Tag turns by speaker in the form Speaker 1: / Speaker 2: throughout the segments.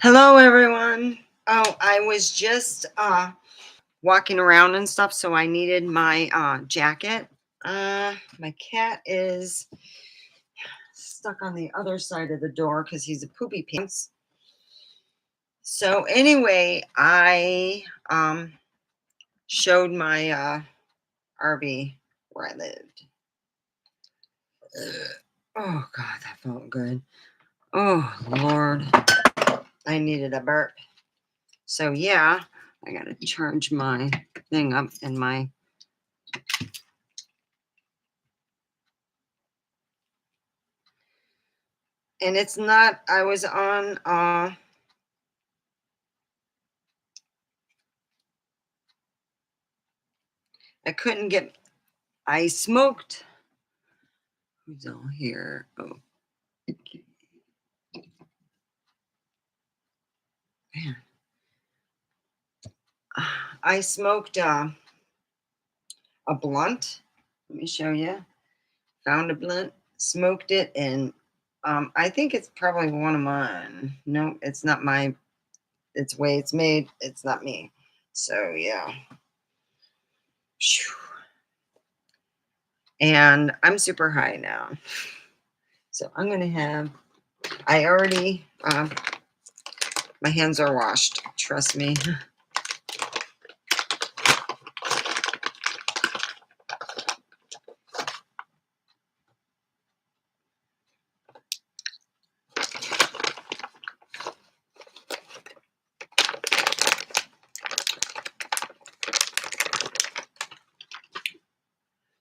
Speaker 1: Hello, everyone. Oh, I was just walking around and stuff, so I needed my jacket. My cat is stuck on the other side of the door because he's a poopy pants. So anyway, I showed my RV where I lived. Ugh. Oh God, that felt good. Oh Lord, I needed a burp. So yeah, I gotta charge my thing up in my. And it's not, I was on I couldn't get, I smoked. Who's all here? Oh, man. I smoked a blunt. Let me show you. Found a blunt, smoked it, and I think it's probably one of mine. No, it's not my, it's way it's made. It's not me. So yeah. Phew. And I'm super high now. So I'm going to have, I already, my hands are washed. Trust me.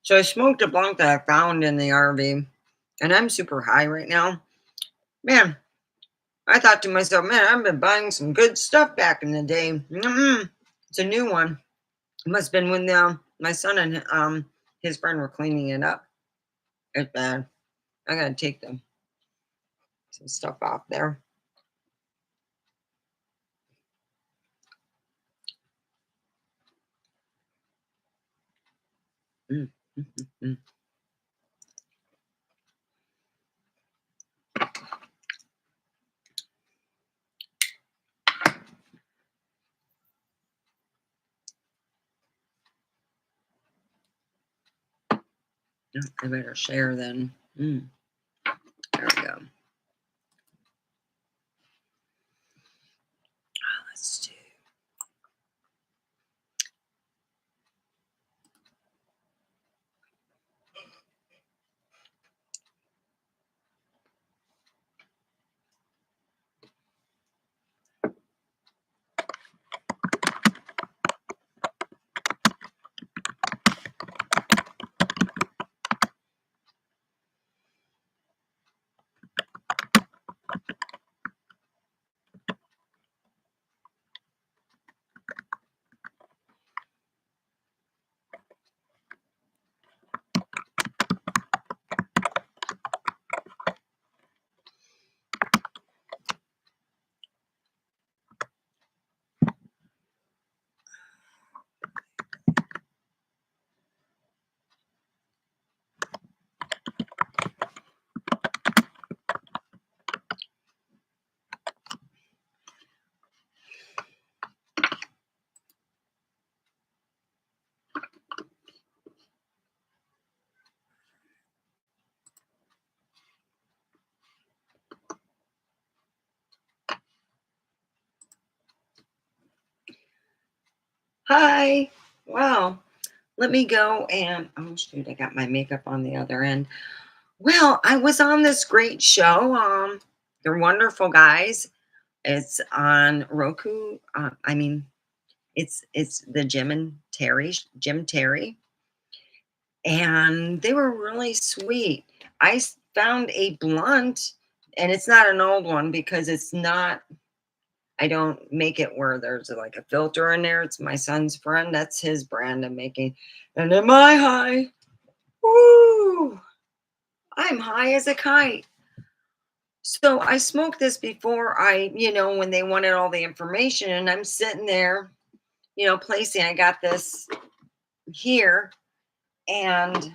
Speaker 1: So I smoked a blunt that I found in the RV, and I'm super high right now. Man, I thought to myself, man, I've been buying some good stuff back in the day. It's a new one. It must have been when my son and his friend were cleaning it up. It's bad. I gotta take some stuff off there. Mm, mm, mm, mm. I better share then. There we go. Let's do. Hi. Wow. Let me go and oh shoot, I got my makeup on the other end. Well, I was on this great show. They're wonderful guys. It's on Roku. It's the Jim Terry, and they were really sweet. Found a blunt, and it's not an old one because it's not. I don't make it where there's like a filter in there. It's my son's friend. That's his brand I'm making. And am I high? Woo! I'm high as a kite. So I smoked this before when they wanted all the information, and I'm sitting there, placing. I got this here, and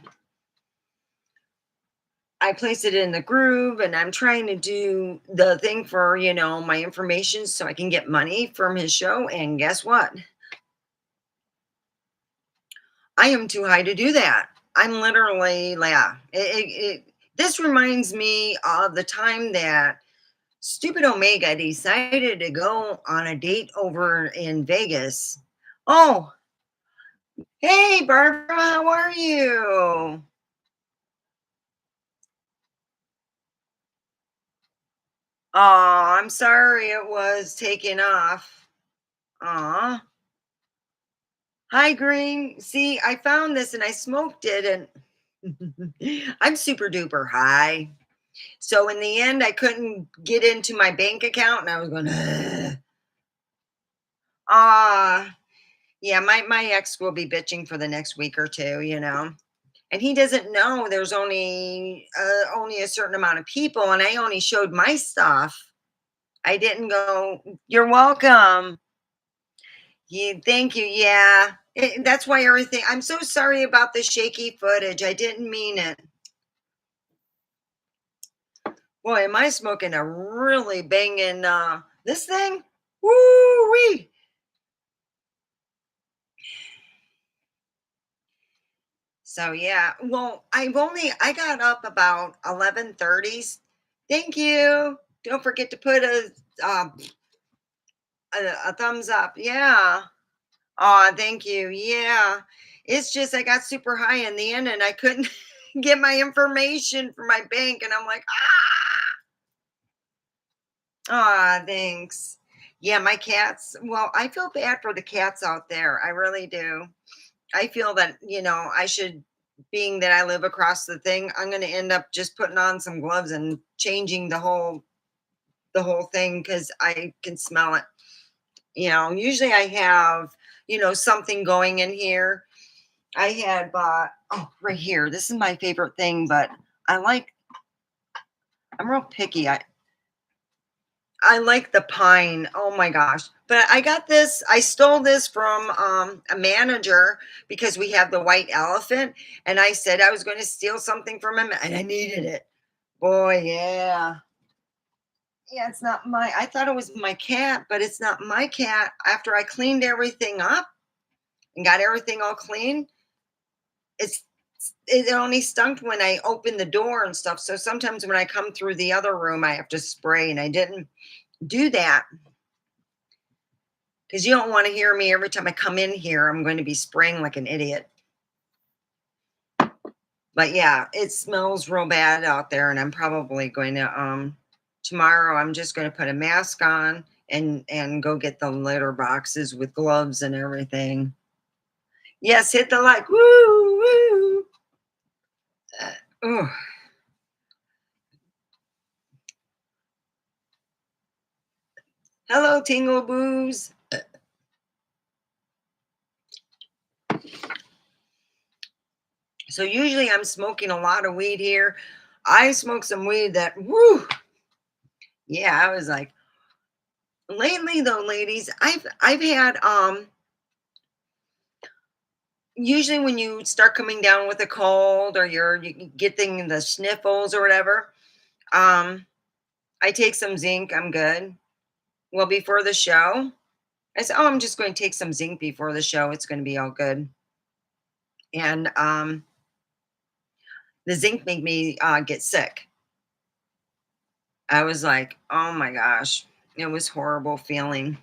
Speaker 1: I place it in the groove and I'm trying to do the thing for, my information so I can get money from his show. And guess what? I am too high to do that. I'm literally, yeah. This reminds me of the time that stupid Omega decided to go on a date over in Vegas. Oh, hey, Barbara, how are you? Oh, I'm sorry it was taken off. Aw. Hi, Green. See, I found this and I smoked it, and I'm super duper high. So in the end, I couldn't get into my bank account, and I was going, ah, yeah. My ex will be bitching for the next week or two. And he doesn't know there's only a certain amount of people, and I only showed my stuff. I didn't go. You're welcome. Thank you. Yeah, that's why everything. I'm so sorry about the shaky footage. I didn't mean it. Boy, am I smoking a really banging this thing? Woo wee! So yeah, well, I got up about 11:30. Thank you. Don't forget to put a thumbs up. Yeah. Oh, thank you. Yeah. It's just I got super high in the end and I couldn't get my information for my bank, and I'm like, thanks. Yeah, my cats. Well, I feel bad for the cats out there. I really do. I feel that, I should, being that I live across the thing, I'm going to end up just putting on some gloves and changing the whole thing because I can smell it. Usually I have, something going in here. I had bought, oh, right here. This is my favorite thing, but I like, I'm real picky. I like the pine. Oh my gosh. But I got this, I stole this from a manager because we have the white elephant. And I said I was going to steal something from him and I needed it. Boy, yeah. Yeah, it's not I thought it was my cat, but it's not my cat. After I cleaned everything up and got everything all clean, it's, it only stunk when I opened the door and stuff. So sometimes when I come through the other room, I have to spray, and I didn't do that because you don't want to hear me every time I come in here. I'm going to be spraying like an idiot. But yeah, it smells real bad out there, and I'm probably going to tomorrow. I'm just going to put a mask on and go get the litter boxes with gloves and everything. Yes, hit the like. Woo woo. Uh, Hello, Tingle Boos. So usually I'm smoking a lot of weed here. I smoke some weed that woo. Yeah, I was like, lately though, ladies, I've had usually when you start coming down with a cold or you getting the sniffles or whatever, um, I take some zinc, I'm good. Well, before the show, I said, oh, I'm just going to take some zinc before the show. It's going to be all good. And the zinc made me get sick. I was like, oh my gosh, it was horrible feeling.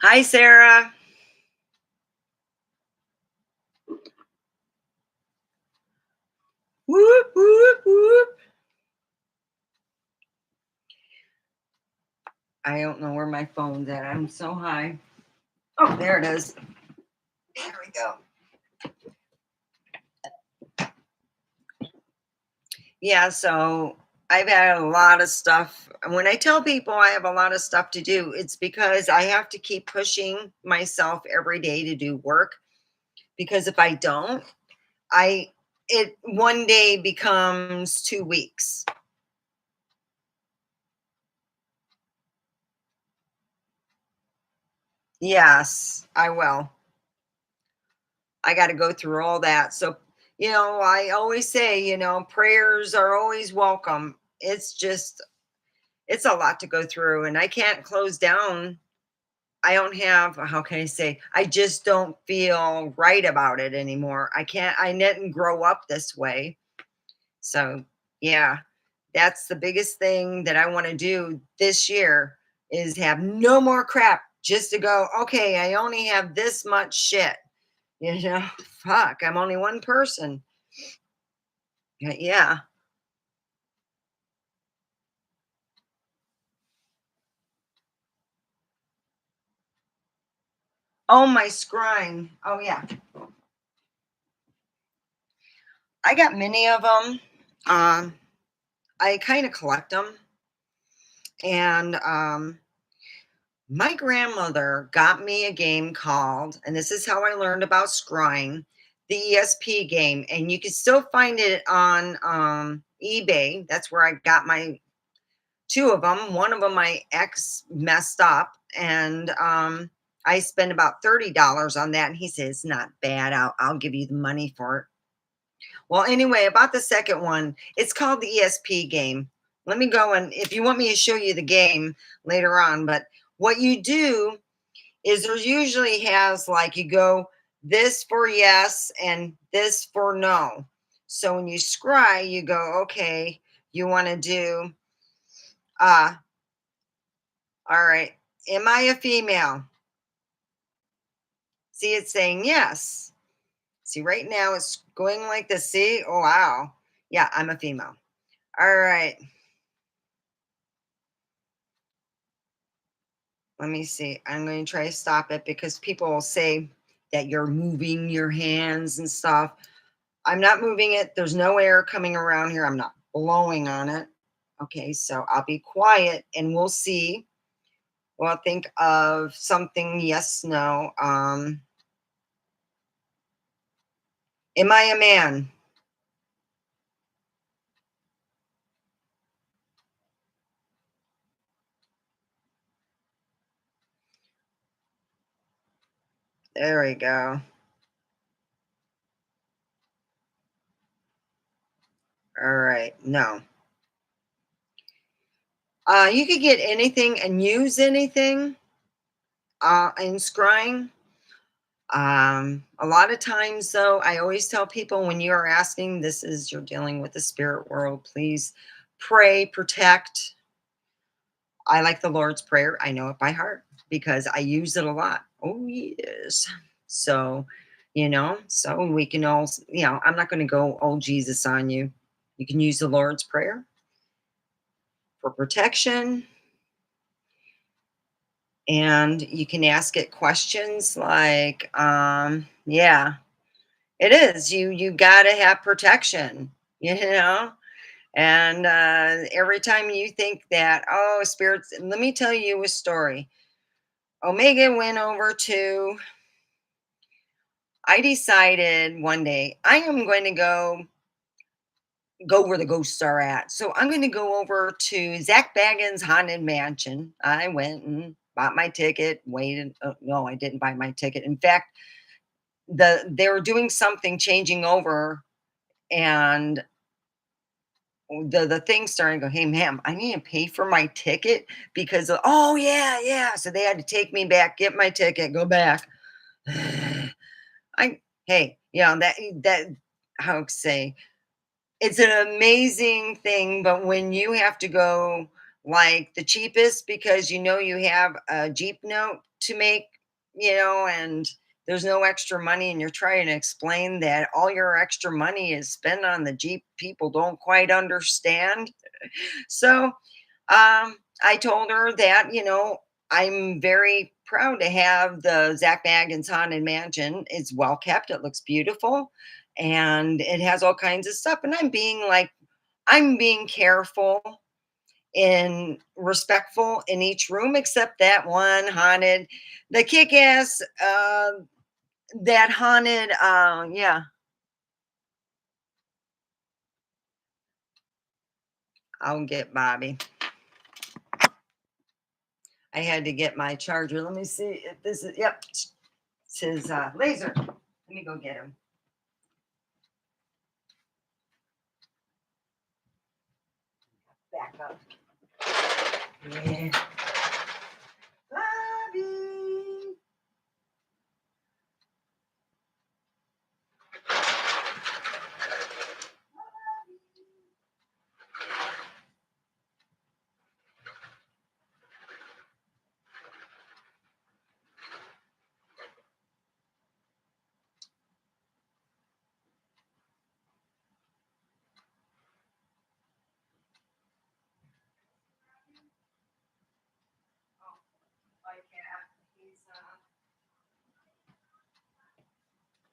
Speaker 1: Hi, Sarah. Whoop, whoop, whoop. I don't know where my phone's at. I'm so high. Oh, there it is. There we go. Yeah, so I've had a lot of stuff. When I tell people I have a lot of stuff to do, it's because I have to keep pushing myself every day to do work. Because if I don't, it one day becomes 2 weeks. Yes, I will. I got to go through all that. So, I always say, prayers are always welcome. It's just, it's a lot to go through, and I can't close down. I don't have, how can I say, I just don't feel right about it anymore. I didn't grow up this way. So, yeah, that's the biggest thing that I want to do this year is have no more crap, just to go, okay, I only have this much shit. You know, fuck, I'm only one person. Yeah. Oh, my scrying. Oh, yeah. I got many of them. Um, I kind of collect them. And my grandmother got me a game called, and this is how I learned about scrying, the ESP game. And you can still find it on eBay. That's where I got my two of them. One of them my ex messed up, and I spent about $30 on that. And he says, it's not bad. I'll give you the money for it. Well, anyway, about the second one, it's called the ESP game. Let me go, and if you want me to show you the game later on, but what you do is there's usually has like you go this for yes and this for no. So when you scry, you go, okay, you want to do uh all right, am I a female? See, it's saying yes. See, right now it's going like this. See, oh wow. Yeah, I'm a female. All right. Let me see. I'm going to try to stop it because people will say that you're moving your hands and stuff. I'm not moving it. There's no air coming around here. I'm not blowing on it. Okay, so I'll be quiet and we'll see. Well, think of something yes, no. Am I a man? There we go. All right. No. You could get anything and use anything in scrying. A lot of times, though, I always tell people when you are asking, this is you're dealing with the spirit world, please pray, protect. I like the Lord's Prayer. I know it by heart because I use it a lot. Oh, yes. So, so we can all, I'm not going to go, oh, Jesus on you. You can use the Lord's Prayer for protection, and you can ask it questions like, yeah, it is. You gotta have protection, you know? And every time you think that, oh, spirits, let me tell you a story. Omega went over to, I decided one day I am going to go where the ghosts are at. So I'm going to go over to Zach Baggins' Haunted Mansion. I went and bought my ticket, waited. No, I didn't buy my ticket. In fact, they were doing something changing over, and the thing started to go, hey ma'am, I need to pay for my ticket because oh yeah, yeah. So they had to take me back, get my ticket, go back. I hey, that how to say, it's an amazing thing, but when you have to go like the cheapest because you have a Jeep note to make, and there's no extra money, and you're trying to explain that all your extra money is spent on the Jeep, people don't quite understand. So I told her that, I'm very proud to have the Zach Baggins Haunted Mansion. It's well kept, it looks beautiful, and it has all kinds of stuff. And I'm being careful and respectful in each room, except that one haunted, the kick ass, that haunted, yeah, I'll get Bobby. I had to get my charger. Let me see if this is, yep, it's his laser. Let me go get him. Back up. Yeah. Bobby.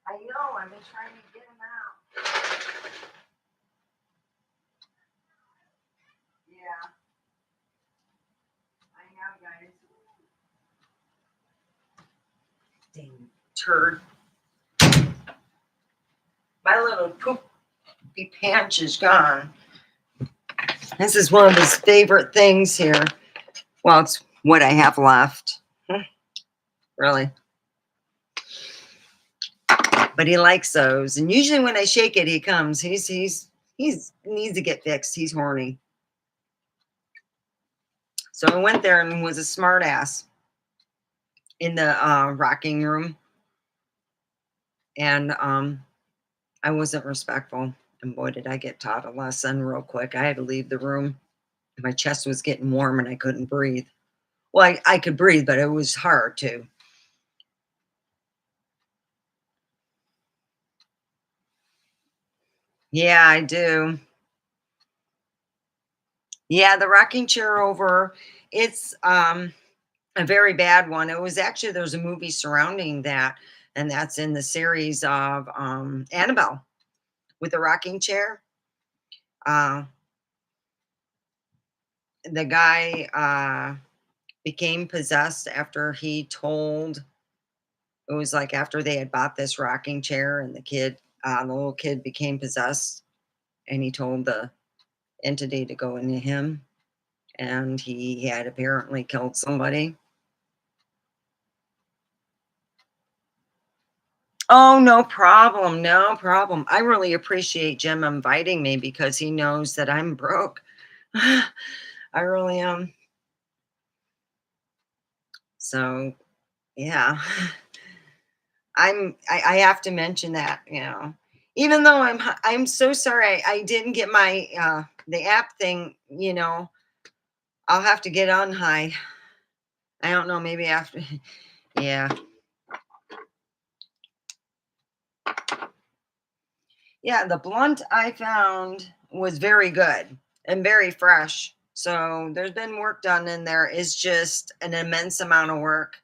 Speaker 1: I know, I've been trying to get him out. Yeah, I know, guys. Dang turd. My little poopy pants is gone. This is one of his favorite things here. Well, it's what I have left. Really. But he likes those. And usually when I shake it, he comes. He's needs to get fixed. He's horny. So I went there and was a smart ass in the rocking room. And I wasn't respectful. And boy, did I get taught a lesson real quick. I had to leave the room. My chest was getting warm and I couldn't breathe. Well, I could breathe, but it was hard too. Yeah, I do. Yeah, the rocking chair over. It's a very bad one. It was actually there's a movie surrounding that, and that's in the series of Annabelle with the rocking chair. Uh, the guy became possessed after he told. It was like after they had bought this rocking chair, and the little kid became possessed, and he told the entity to go into him, and he had apparently killed somebody. Oh, no problem. No problem. I really appreciate Jim inviting me because he knows that I'm broke. I really am. So, yeah. I have to mention that. Even though I'm so sorry I didn't get my the app thing. I'll have to get on high. I don't know, maybe after. Yeah. Yeah, the blunt I found was very good and very fresh. So there's been work done in there. It's just an immense amount of work.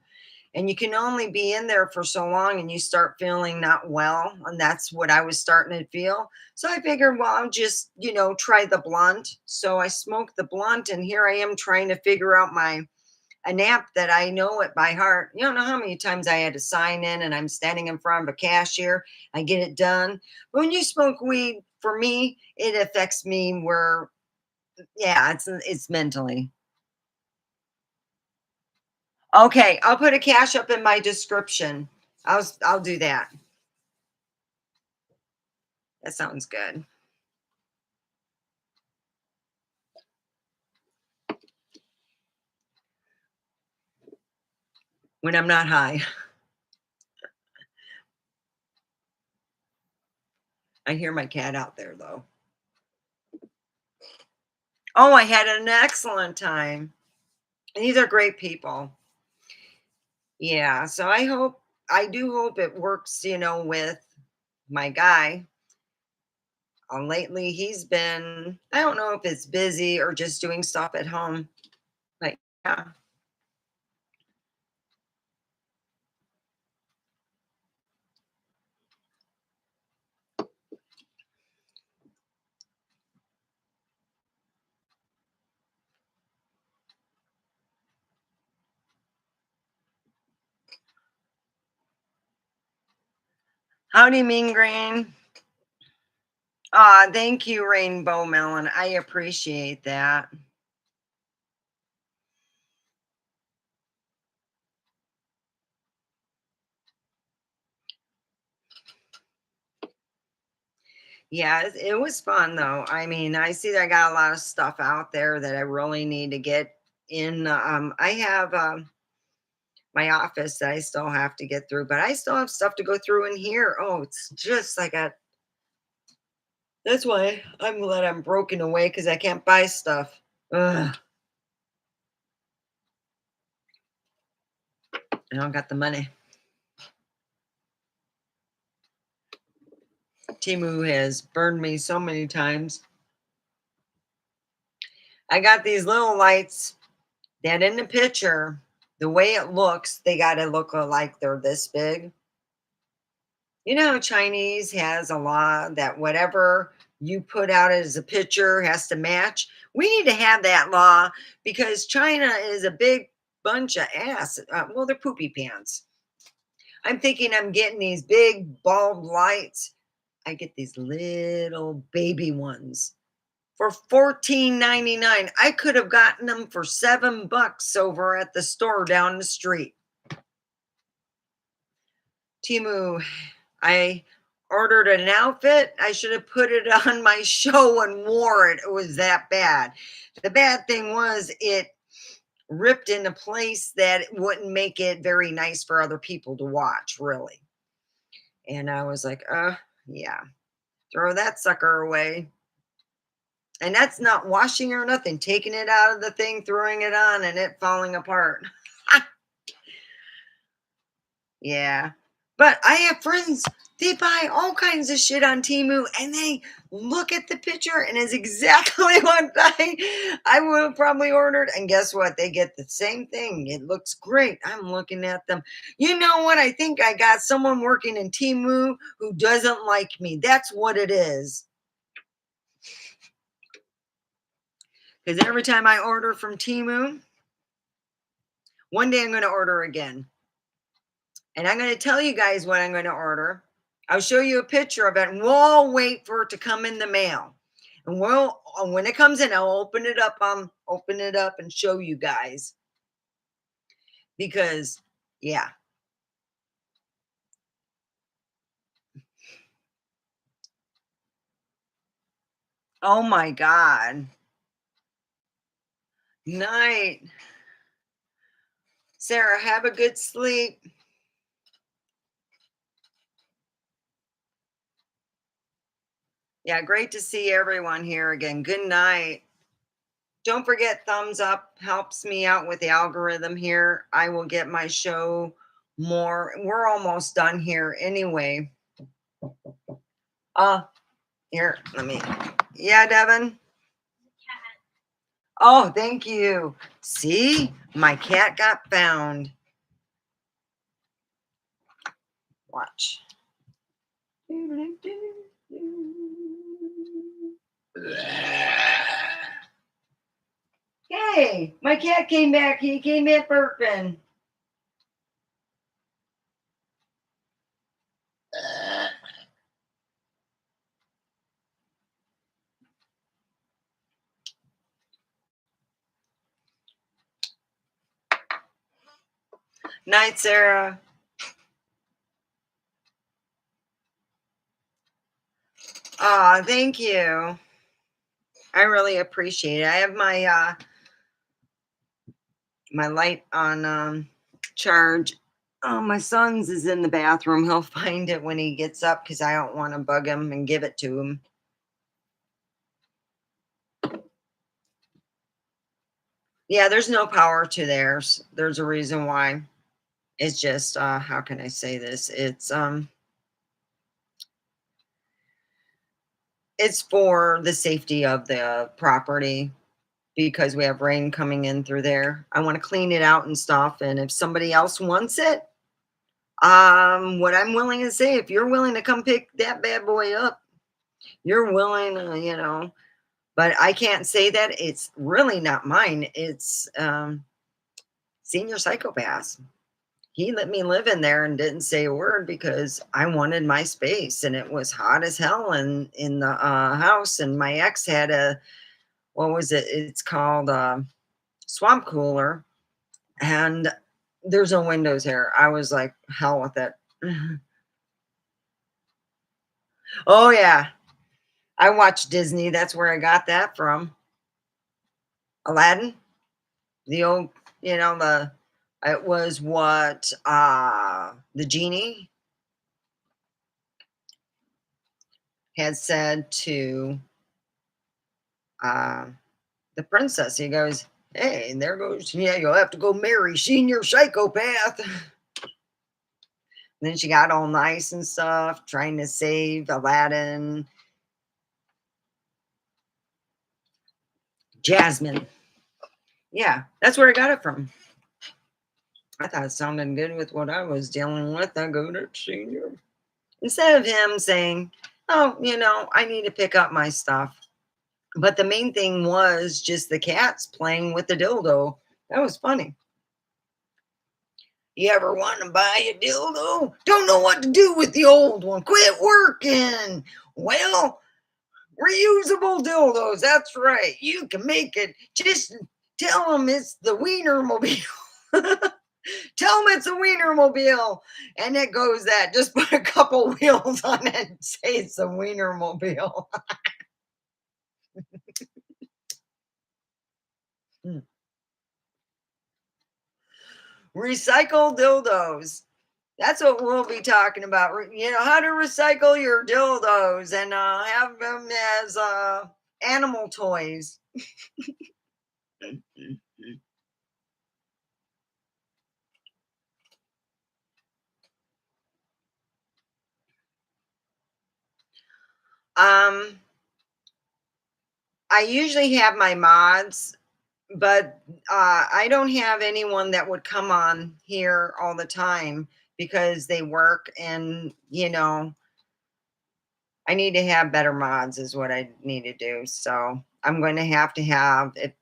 Speaker 1: And you can only be in there for so long and you start feeling not well. And that's what I was starting to feel. So I figured, well, I'll just try the blunt. So I smoked the blunt and here I am trying to figure out a nap that I know it by heart. You don't know how many times I had to sign in and I'm standing in front of a cashier. I get it done. But when you smoke weed, for me, it affects me where, yeah, it's mentally. Okay, I'll put a cash up in my description. I'll do that. That sounds good. When I'm not high. I hear my cat out there though. Oh, I had an excellent time. And these are great people. Yeah, so I do hope it works with my guy. Lately he's been, I don't know if it's busy or just doing stuff at home. But yeah. Howdy, Mean Green. Thank you, Rainbow Melon. I appreciate that. Yeah, it was fun though. I mean, I see that I got a lot of stuff out there that I really need to get in. I have my office that I still have to get through, but I still have stuff to go through in here. Oh, it's just like a that's why I'm glad I'm broken away because I can't buy stuff. Ugh, I don't got the money. Timu has burned me so many times. I got these little lights that in the picture, the way it looks, they got to look like they're this big. You know, Chinese has a law that whatever you put out as a picture has to match. We need to have that law because China is a big bunch of ass. Well, they're poopy pants. I'm thinking I'm getting these big bulb lights. I get these little baby ones for 14.99. I could have gotten them for $7 over at the store down the street. Timu, I ordered an outfit. I should have put it on my show and wore it. It was that bad. The bad thing was it ripped in a place that it wouldn't make it very nice for other people to watch, really. And I was like, yeah, throw that sucker away. And that's not washing or nothing, taking it out of the thing, throwing it on, and it falling apart. Yeah. But I have friends, they buy all kinds of shit on Temu and they look at the picture and it's exactly what I would have probably ordered. And guess what? They get the same thing. It looks great. I'm looking at them. You know what? I think I got someone working in Temu who doesn't like me. That's what it is. Because every time I order from Temu, one day I'm going to order again. And I'm going to tell you guys what I'm going to order. I'll show you a picture of it and we'll wait for it to come in the mail. And when it comes in, I'll open it up and show you guys. Because yeah. Oh my God. Night. Sarah, have a good sleep. Yeah, great to see everyone here again. Good night. Don't forget, thumbs up helps me out with the algorithm here. I will get my show more. We're almost done here anyway. Uh, Here, let me. Yeah, Devin. Oh, thank you. See, my cat got found. Watch. Hey, my cat came back. He came back burping. Night, Sarah. Aw, thank you. I really appreciate it. I have my light on charge. Oh, my son's is in the bathroom. He'll find it when he gets up because I don't want to bug him and give it to him. Yeah, there's no power to theirs. There's a reason why. It's just how can I say this? It's for the safety of the property because we have rain coming in through there. I want to clean it out and stuff. And if somebody else wants it, what I'm willing to say, if you're willing to come pick that bad boy up, you're willing, but I can't say that it's really not mine. It's senior psychopaths. He let me live in there and didn't say a word because I wanted my space and it was hot as hell in the house. And my ex had what was it? It's called swamp cooler. And there's no windows here. I was like, hell with it. Oh, yeah. I watch Disney. That's where I got that from. Aladdin, the old, the it was what the genie had said to uh the princess. He goes, "Hey, and there goes, yeah, you'll have to go marry senior psychopath." Then she got all nice and stuff, trying to save Aladdin. Jasmine. Yeah, that's where I got it from. I thought it sounded good with what I was dealing with. I go to senior. Instead of him saying, "Oh, I need to pick up my stuff." But the main thing was just the cats playing with the dildo. That was funny. You ever want to buy a dildo? Don't know what to do with the old one. Quit working. Well, reusable dildos. That's right. You can make it. Just tell them it's the Wiener Mobile. Tell them it's a Wiener Mobile. And it goes that. Just put a couple wheels on it and say it's a Wiener Mobile. Recycle dildos. That's what we'll be talking about. How to recycle your dildos and have them as animal toys. Um, I usually have my mods, but I don't have anyone that would come on here all the time because they work, and I need to have better mods is what I need to do. So I'm going to have, if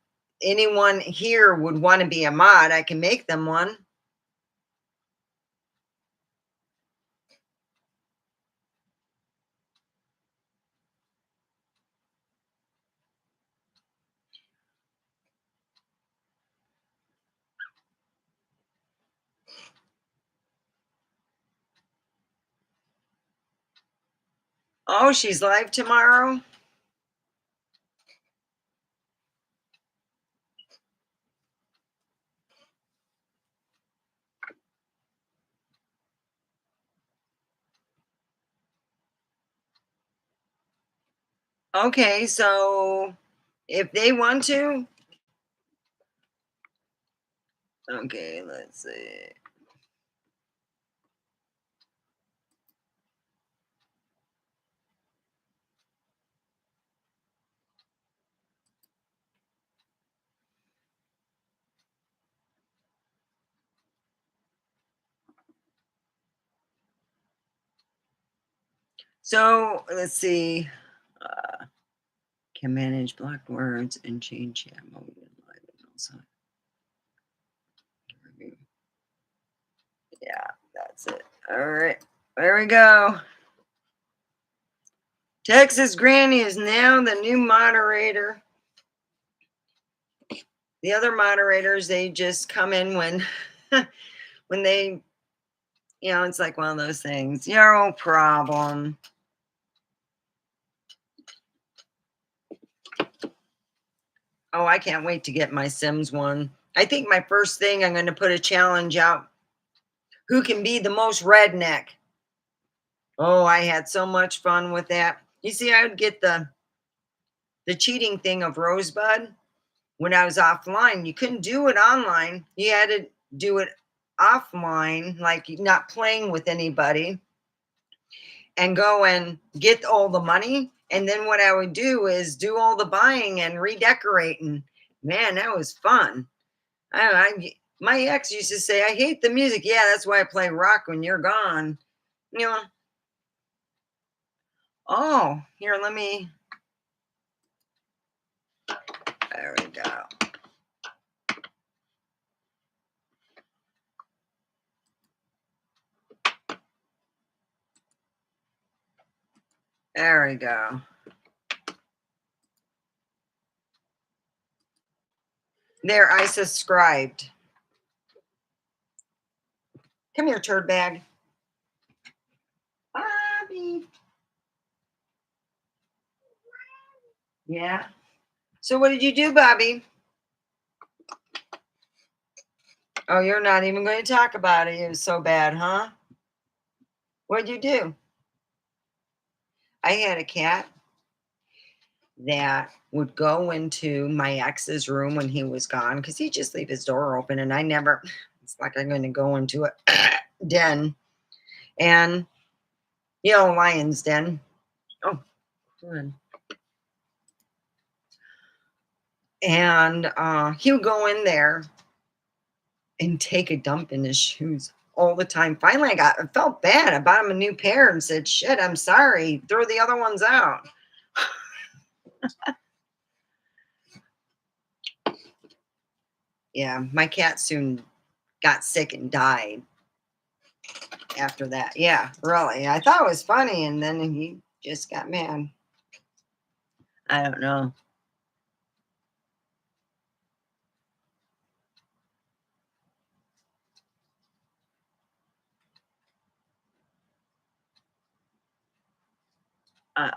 Speaker 1: anyone here would want to be a mod, I can make them one. Oh, she's live tomorrow. Okay, so if they want to, okay, let's see. So let's see. Uh, can manage blocked words and change chat mode and live and also review. Yeah, that's it. All right, there we go. Texas Granny is now the new moderator. The other moderators, they just come in when when they, it's like one of those things. Your own problem. Oh, I can't wait to get my Sims one. I think my first thing, I'm going to put a challenge out. Who can be the most redneck? Oh, I had so much fun with that. You see, I would get the cheating thing of Rosebud when I was offline. You couldn't do it online. You had to do it offline, like not playing with anybody, and go and get all the money. And then what I would do is do all the buying and redecorating. Man, that was fun. My ex used to say, "I hate the music." Yeah, that's why I play rock when you're gone. You know. Oh, here, let me. There we go. There we go. There, I subscribed. Come here, turd bag. Bobby. Yeah. So what did you do, Bobby? Oh, you're not even going to talk about it. It was so bad, huh? What did you do? I had a cat that would go into my ex's room when he was gone because he'd just leave his door open, and I never, it's like I'm going to go into a den and, lion's den. Oh, good. And he would go in there and take a dump in his shoes all the time. Finally, I felt bad. I bought him a new pair and said, "Shit, I'm sorry. Throw the other ones out." Yeah, my cat soon got sick and died after that. Yeah, really. I thought it was funny, and then he just got mad. I don't know.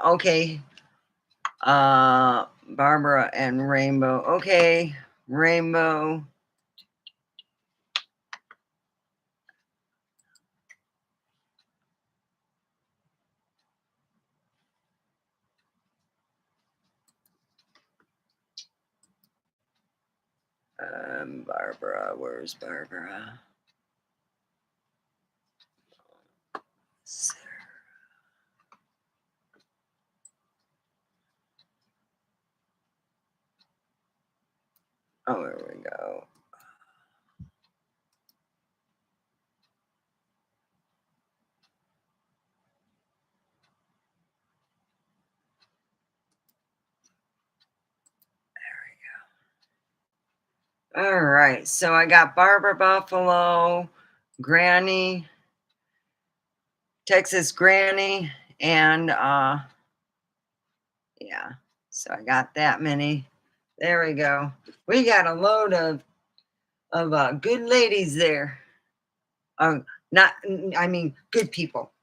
Speaker 1: Okay, Barbara and Rainbow. Okay, Rainbow. Barbara. Where's Barbara? Oh, there we go. All right, so I got Barbara Buffalo, Granny, Texas Granny, and yeah, so I got that many. There we go. We got a load of good ladies there. Not, I mean, good people.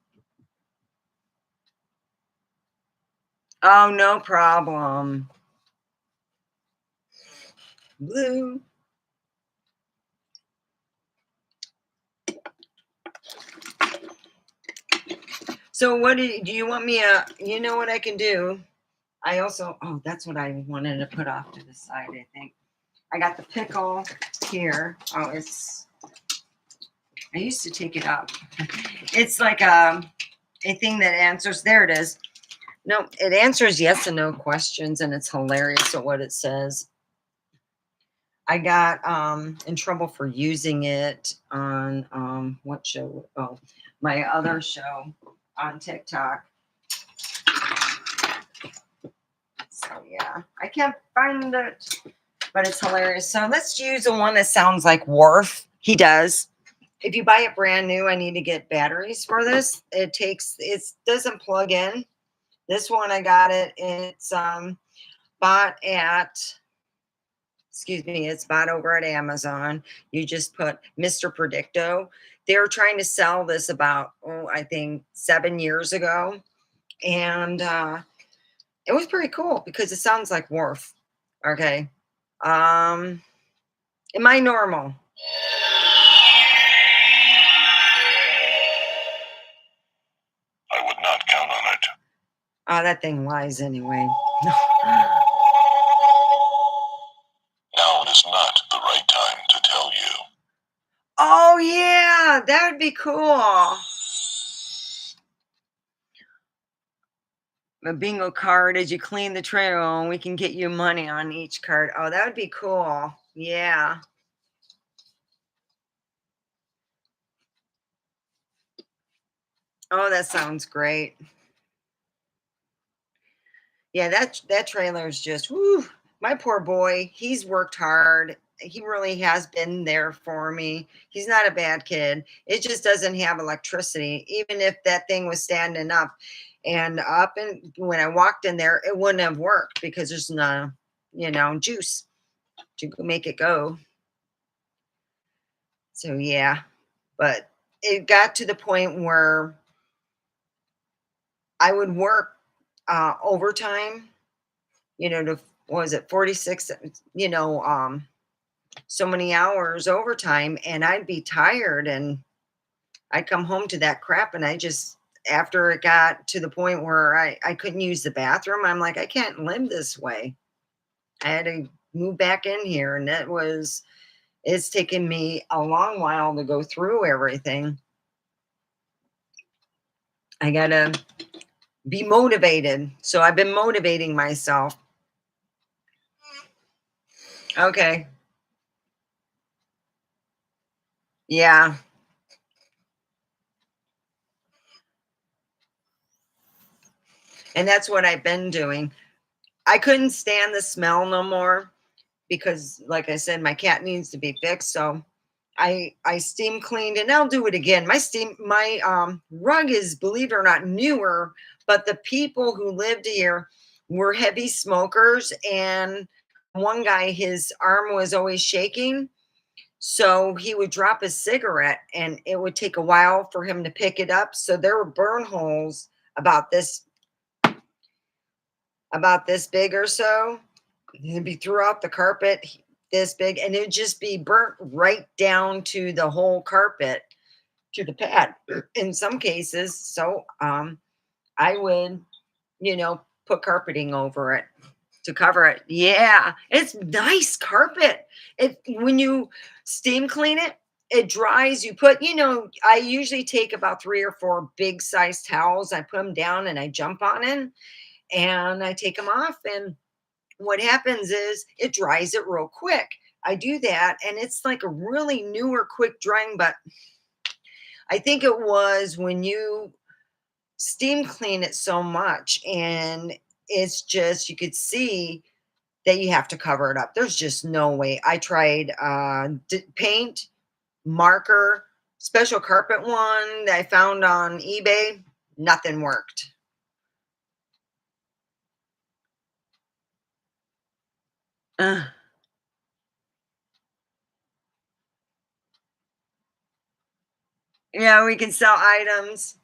Speaker 1: Oh, no problem. Blue. So what do you want me you know what I can do? I also, oh, that's what I wanted to put off to the side, I think. I got the pickle here. Oh, I used to take it up. It's like a thing that answers, there it is. No, it answers yes and no questions, and it's hilarious at what it says. I got in trouble for using it on what show? Oh, my other show on TikTok. So yeah, I can't find it, but it's hilarious. So let's use the one that sounds like Worf. He does. If you buy it brand new, I need to get batteries for this. It doesn't plug in. This one I got it. It's bought at excuse me, it's bought over at Amazon. You just put Mr. Predicto. They were trying to sell this about, oh, I think 7 years ago. And it was pretty cool because it sounds like Worf. Okay. Um, am I normal? I would not count on it. Oh, that thing lies anyway. Now is not the right time to tell you. Oh, yeah, that would be cool. A bingo card as you clean the trail, and we can get you money on each card. Oh, that would be cool. Yeah. Oh, that sounds great. Yeah, that trailer is just whoo. My poor boy, he's worked hard. He really has been there for me. He's not a bad kid. It just doesn't have electricity. Even if that thing was standing up and when I walked in there, it wouldn't have worked because there's no, juice to make it go. So yeah, but it got to the point where I would work overtime to, what was it, 46, you know, so many hours overtime, and I'd be tired, and I'd come home to that crap, and I just, after it got to the point where I couldn't use the bathroom, I'm like, I can't live this way. I had to move back in here, and it's taken me a long while to go through everything. I gotta be motivated. So I've been motivating myself. Okay. Yeah. And that's what I've been doing. I couldn't stand the smell no more because, like I said, my cat needs to be fixed. So I steam cleaned, and I'll do it again. My rug is, believe it or not, newer, but the people who lived here were heavy smokers, and one guy, his arm was always shaking. So he would drop his cigarette, and it would take a while for him to pick it up. So there were burn holes about this big or so. It'd be throughout the carpet, this big, and it'd just be burnt right down to the whole carpet, to the pad in some cases. So I would, put carpeting over it to cover it. Yeah, it's nice carpet. It When you steam clean it, it dries. You put, I usually take about 3 or 4 big size towels. I put them down and I jump on it, and I take them off. And what happens is it dries it real quick. I do that, and it's like a really newer, quick drying. But I think it was when you steam clean it so much, and it's just, you could see that you have to cover it up. There's just no way. I tried paint, marker, special carpet one that I found on eBay. Nothing worked. Uh, yeah, we can sell items.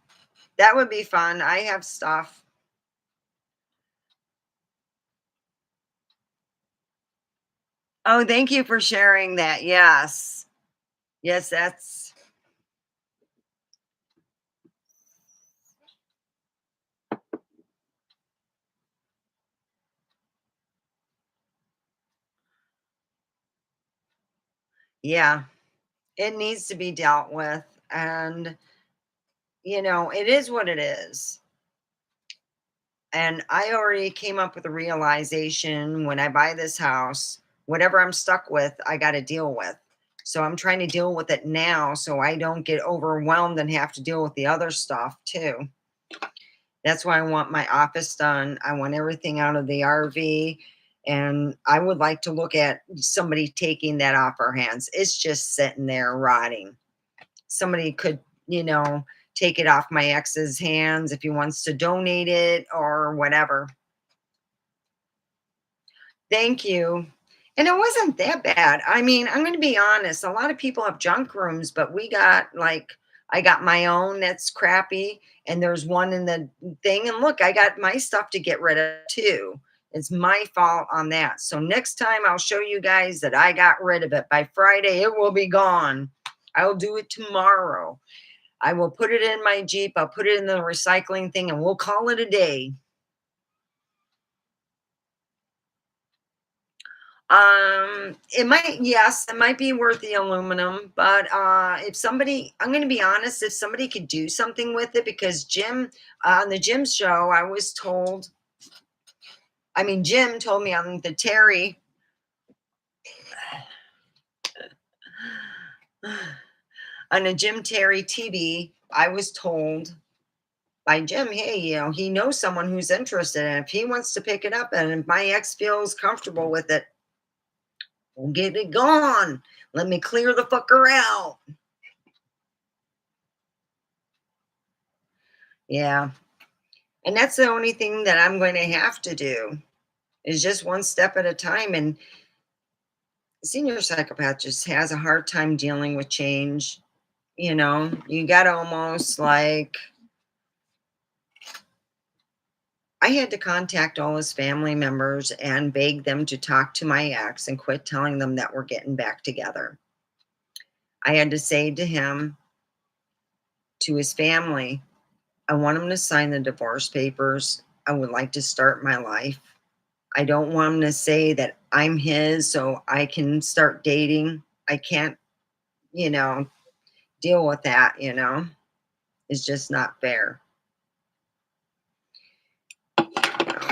Speaker 1: That would be fun. I have stuff. Oh, thank you for sharing that. Yes. Yes, yeah, it needs to be dealt with. And, it is what it is. And I already came up with a realization: when I buy this house, whatever I'm stuck with, I got to deal with. So I'm trying to deal with it now so I don't get overwhelmed and have to deal with the other stuff too. That's why I want my office done. I want everything out of the RV. And I would like to look at somebody taking that off our hands. It's just sitting there rotting. Somebody could, you know, take it off my ex's hands if he wants to donate it or whatever. Thank you. And it wasn't that bad. I mean, I'm going to be honest. A lot of people have junk rooms, but I got my own that's crappy. And there's one in the thing. And look, I got my stuff to get rid of too. It's my fault on that. So next time I'll show you guys that I got rid of it. By Friday, it will be gone. I'll do it tomorrow. I will put it in my Jeep. I'll put it in the recycling thing, and we'll call it a day. Yes, it might be worth the aluminum, but if somebody, I'm going to be honest, if somebody could do something with it, because Jim, on the Jim show, Jim told me on the Terry, on a Jim Terry TV, I was told by Jim, hey, he knows someone who's interested, and if he wants to pick it up, and if my ex feels comfortable with it, we'll get it gone. Let me clear the fucker out. Yeah. And that's the only thing that I'm going to have to do, is just one step at a time. And senior psychopath just has a hard time dealing with change. You got to almost like, I had to contact all his family members and beg them to talk to my ex and quit telling them that we're getting back together. I had to say to him, to his family, I want him to sign the divorce papers. I would like to start my life. I don't want him to say that I'm his so I can start dating. I can't, you know, deal with that. It's just not fair.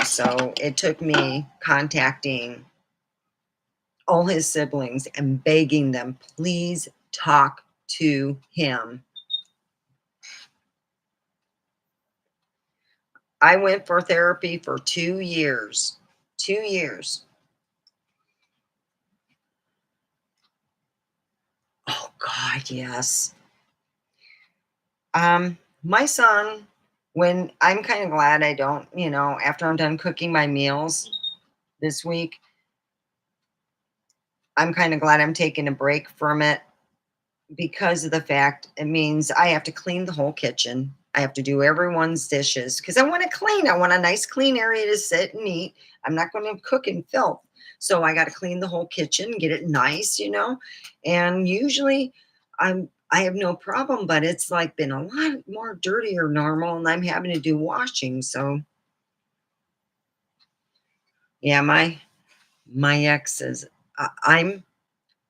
Speaker 1: So it took me contacting all his siblings and begging them, please talk to him. I went for therapy for 2 years. 2 years. Oh God, yes. My son, when I'm kind of glad I don't, after I'm done cooking my meals this week, I'm kind of glad I'm taking a break from it because of the fact it means I have to clean the whole kitchen. I have to do everyone's dishes because I want to clean. I want a nice clean area to sit and eat. I'm not going to cook in filth. So I got to clean the whole kitchen, get it nice. And usually I have no problem, but it's like been a lot more dirty or normal and I'm having to do washing. So yeah, my ex is I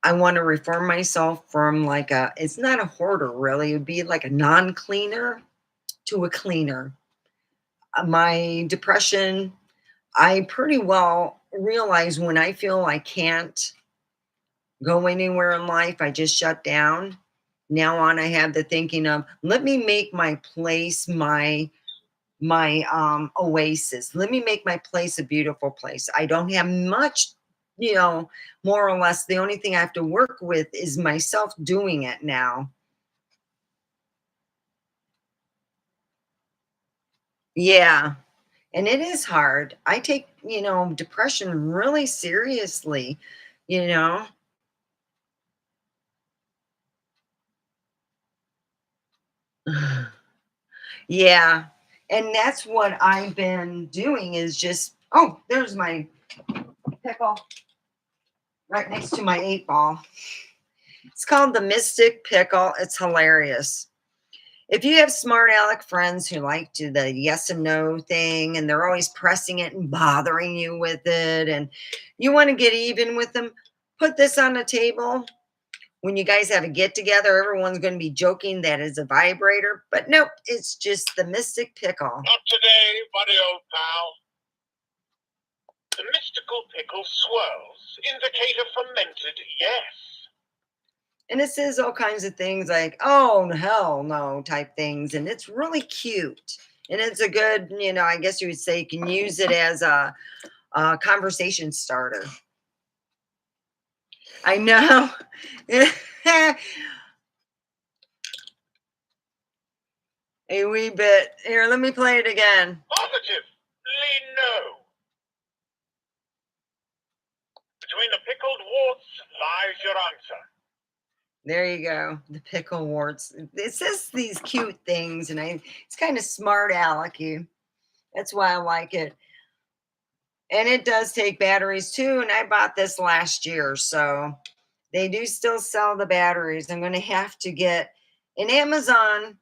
Speaker 1: want to reform myself from it's not a hoarder really. It would be like a non-cleaner to a cleaner. My depression, I pretty well realize when I feel I can't go anywhere in life, I just shut down. Now on, I have the thinking of let me make my place my oasis. Let me make my place a beautiful place. I don't have much, you know, more or less. The only thing I have to work with is myself doing it now. Yeah. And it is hard. I take, depression really seriously, you know. Yeah. And that's what I've been doing is just, oh, there's my pickle right next to my 8 ball. It's called the Mystic Pickle. It's hilarious. If you have smart aleck friends who like to the yes and no thing and they're always pressing it and bothering you with it and you want to get even with them, put this on the table. When you guys have a get together, everyone's going to be joking that it's a vibrator, but nope, it's just the Mystic Pickle.
Speaker 2: Not today, buddy old pal. The mystical pickle swirls indicate a fermented yes.
Speaker 1: And it says all kinds of things like, oh, hell no, type things. And it's really cute. And it's a good, I guess you would say you can use it as a conversation starter. I know. A wee bit. Here, let me play it again.
Speaker 2: Positively no. Between the pickled warts lies your answer.
Speaker 1: There you go. The pickle warts. It says these cute things, and it's kind of smart alecky. That's why I like it. And it does take batteries too. And I bought this last year, so they do still sell the batteries. I'm going to have to get in Amazon.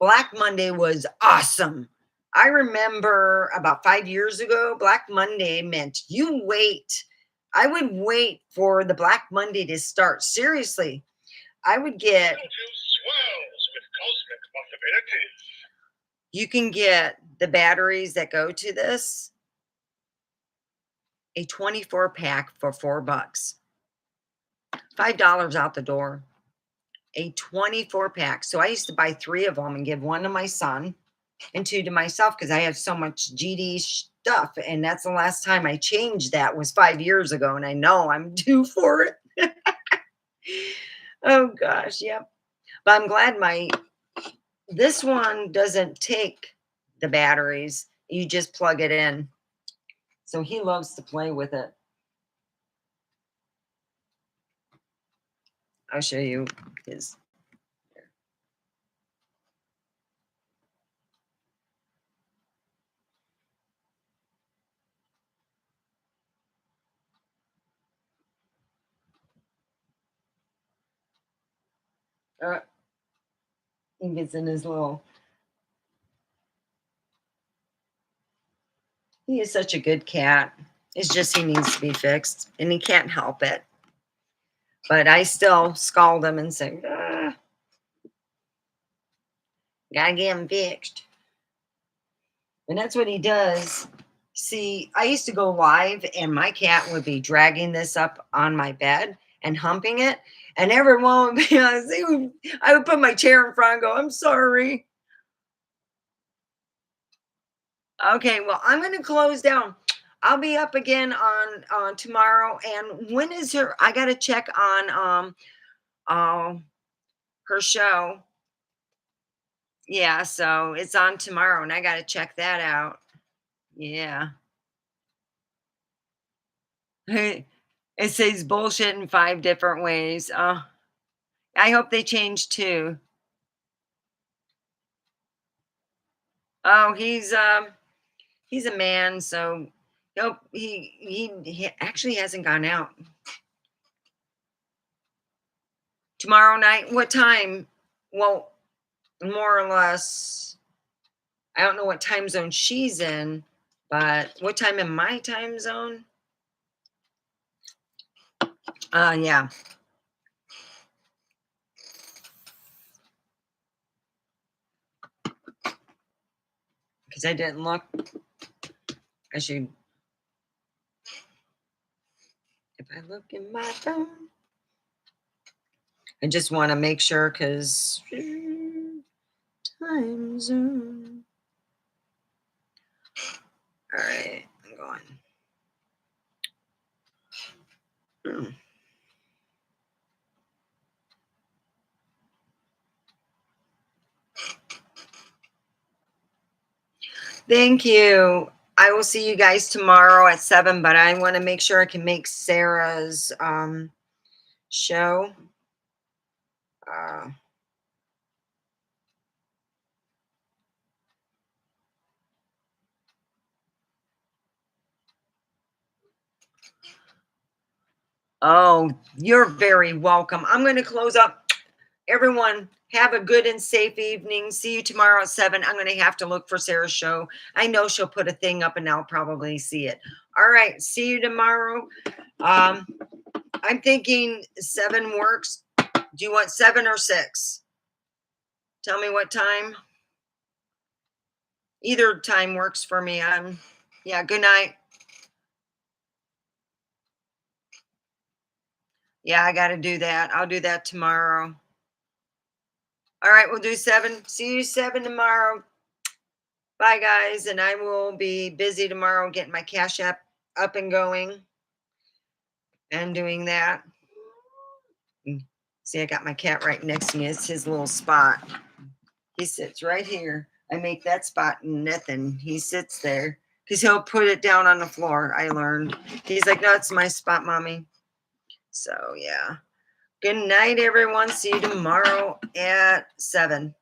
Speaker 1: Black Monday was awesome. I remember about 5 years ago, Black Monday meant you wait. I would wait for the Black Monday to start. Seriously, I would get.
Speaker 2: Swells with cosmic possibilities.
Speaker 1: You can get the batteries that go to this, a 24 pack for $4. $5 out the door. A 24 pack. So I used to buy 3 of them and give one to my son and 2 to myself because I have so much GD stuff. And that's the last time I changed that was 5 years ago. And I know I'm due for it. Oh gosh, yep. But I'm glad this one doesn't take the batteries. You just plug it in. So he loves to play with it. I'll show you his. Uh, he gets in his little. He is such a good cat. It's just he needs to be fixed, and he can't help it. But I still scald him and say, gotta get him fixed. And that's what he does. See, I used to go live, and my cat would be dragging this up on my bed and humping it. And everyone would be, I would put my chair in front and go, I'm sorry. Okay, well, I'm going to close down. I'll be up again on tomorrow. And when is her? I got to check on her show. Yeah, so it's on tomorrow, and I got to check that out. Yeah. It says bullshit in 5 different ways. I hope they change too. Oh, he's a man, so he actually hasn't gone out. Tomorrow night, what time? Well, more or less, I don't know what time zone she's in, but what time in my time zone? Yeah. Because I didn't look. I should. If I look in my phone, I just want to make sure because time zone. All right, I'm going. Thank you. I will see you guys tomorrow at 7, but I want to make sure I can make Sarah's show. Uh, oh, you're very welcome. I'm going to close up. Everyone, have a good and safe evening. See you tomorrow at 7. I'm going to have to look for Sarah's show. I know she'll put a thing up and I'll probably see it. All right. See you tomorrow. I'm thinking 7 works. Do you want 7 or 6? Tell me what time. Either time works for me. Yeah, good night. Yeah, I got to do that. I'll do that tomorrow. All right, we'll do 7. See you 7 tomorrow. Bye, guys. And I will be busy tomorrow getting my Cash App up and going and doing that. See, I got my cat right next to me. It's his little spot. He sits right here. I make that spot nothing. He sits there because he'll put it down on the floor. I learned. He's like, no, it's my spot, mommy. So, yeah. Good night, everyone. See you tomorrow at 7.